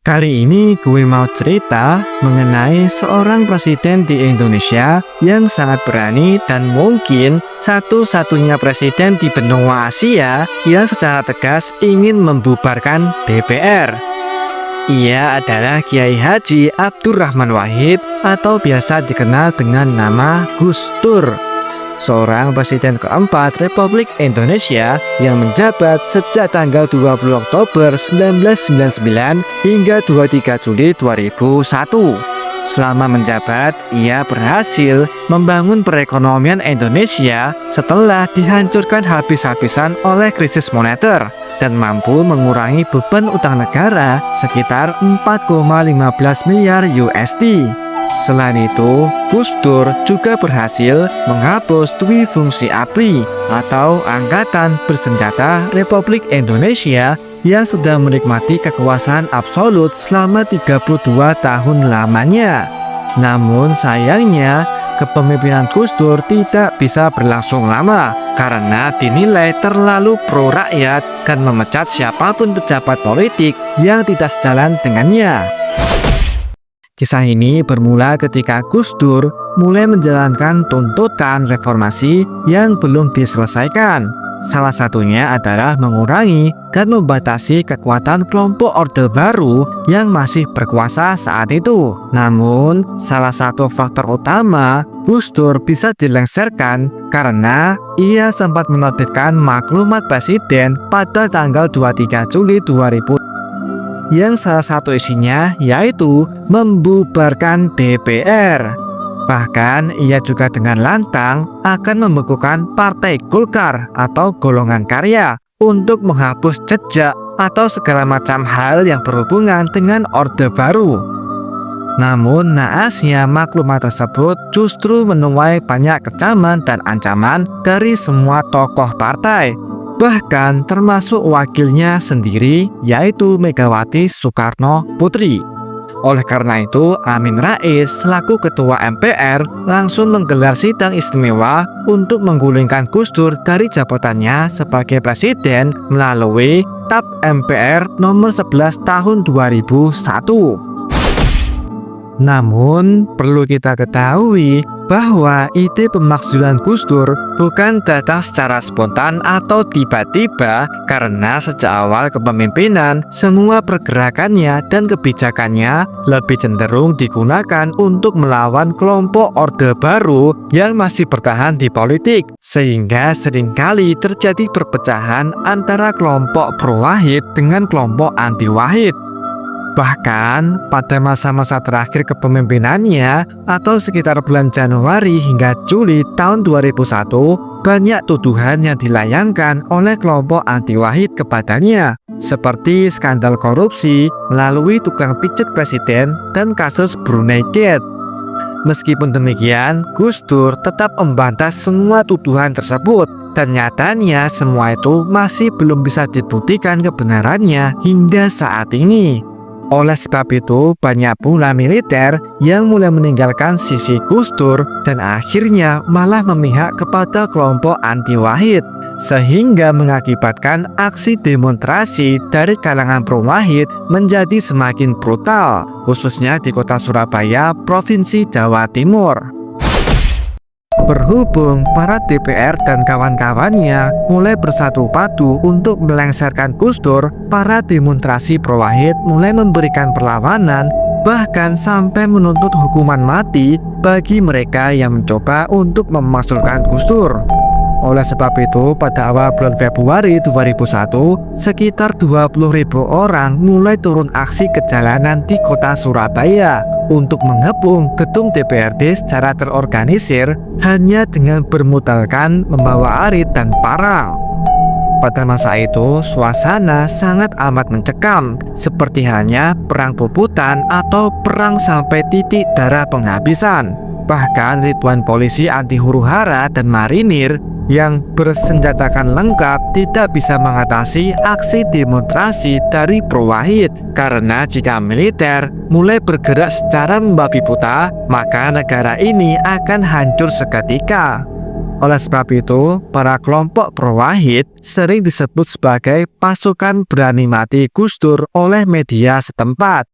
Kali ini gue mau cerita mengenai seorang presiden di Indonesia yang sangat berani dan mungkin satu-satunya presiden di benua Asia yang secara tegas ingin membubarkan DPR. Ia adalah Kiai Haji Abdurrahman Wahid atau biasa dikenal dengan nama Gus Dur, seorang presiden keempat Republik Indonesia yang menjabat sejak tanggal 20 Oktober 1999 hingga 23 Juli 2001. Selama menjabat, ia berhasil membangun perekonomian Indonesia setelah dihancurkan habis-habisan oleh krisis moneter dan mampu mengurangi beban utang negara sekitar 4,15 miliar USD. Selain itu, Gus Dur juga berhasil menghapus Dwi Fungsi ABRI atau Angkatan Bersenjata Republik Indonesia yang sudah menikmati kekuasaan absolut selama 32 tahun lamanya. Namun sayangnya, kepemimpinan Gus Dur tidak bisa berlangsung lama karena dinilai terlalu pro rakyat dan memecat siapapun pejabat politik yang tidak sejalan dengannya. Kisah ini bermula ketika Gus Dur mulai menjalankan tuntutan reformasi yang belum diselesaikan. Salah satunya adalah mengurangi dan membatasi kekuatan kelompok Orde Baru yang masih berkuasa saat itu. Namun, salah satu faktor utama Gus Dur bisa dilengsarkan karena ia sempat menerbitkan maklumat presiden pada tanggal 23 Juli 2000 yang salah satu isinya yaitu membubarkan DPR. Bahkan ia juga dengan lantang akan membekukan Partai Golkar atau golongan karya untuk menghapus jejak atau segala macam hal yang berhubungan dengan Orde Baru. Namun naasnya maklumat tersebut justru menuai banyak kecaman dan ancaman dari semua tokoh partai, bahkan termasuk wakilnya sendiri yaitu Megawati Soekarno Putri. Oleh karena itu, Amin Rais selaku Ketua MPR langsung menggelar sidang istimewa untuk menggulingkan Gus Dur dari jabatannya sebagai presiden melalui TAP MPR nomor 11 tahun 2001. Namun, perlu kita ketahui bahwa ide pemakzulan Gus Dur bukan datang secara spontan atau tiba-tiba karena sejak awal kepemimpinan, semua pergerakannya dan kebijakannya lebih cenderung digunakan untuk melawan kelompok Orde Baru yang masih bertahan di politik, sehingga seringkali terjadi perpecahan antara kelompok pro-Wahid dengan kelompok anti-Wahid. Bahkan pada masa-masa terakhir kepemimpinannya atau sekitar bulan Januari hingga Juli tahun 2001, banyak tuduhan yang dilayangkan oleh kelompok anti-Wahid kepadanya, seperti skandal korupsi melalui tukang pijat presiden dan kasus Brunei Gate. Meskipun demikian, Gus Dur tetap membantah semua tuduhan tersebut dan nyatanya semua itu masih belum bisa dibuktikan kebenarannya hingga saat ini. Oleh sebab itu, banyak pula militer yang mulai meninggalkan sisi Gus Dur dan akhirnya malah memihak kepada kelompok anti-Wahid, sehingga mengakibatkan aksi demonstrasi dari kalangan pro-Wahid menjadi semakin brutal, khususnya di kota Surabaya, Provinsi Jawa Timur. Berhubung para DPR dan kawan-kawannya mulai bersatu padu untuk melengsarkan Gus Dur, para demonstrasi pro-Wahid mulai memberikan perlawanan, bahkan sampai menuntut hukuman mati bagi mereka yang mencoba untuk memakzulkan Gus Dur. Oleh sebab itu, pada awal bulan Februari 2001, sekitar 20.000 orang mulai turun aksi ke jalanan di kota Surabaya untuk mengepung gedung DPRD secara terorganisir hanya dengan bermodalkan membawa arit dan parang. Pada masa itu, suasana sangat amat mencekam, seperti halnya perang puputan atau perang sampai titik darah penghabisan. Bahkan ribuan polisi anti huru-hara dan marinir yang bersenjatakan lengkap tidak bisa mengatasi aksi demonstrasi dari pro-Wahid, karena jika militer mulai bergerak secara membabi buta, maka negara ini akan hancur seketika. Oleh sebab itu, para kelompok pro-Wahid sering disebut sebagai pasukan berani mati Gus Dur oleh media setempat.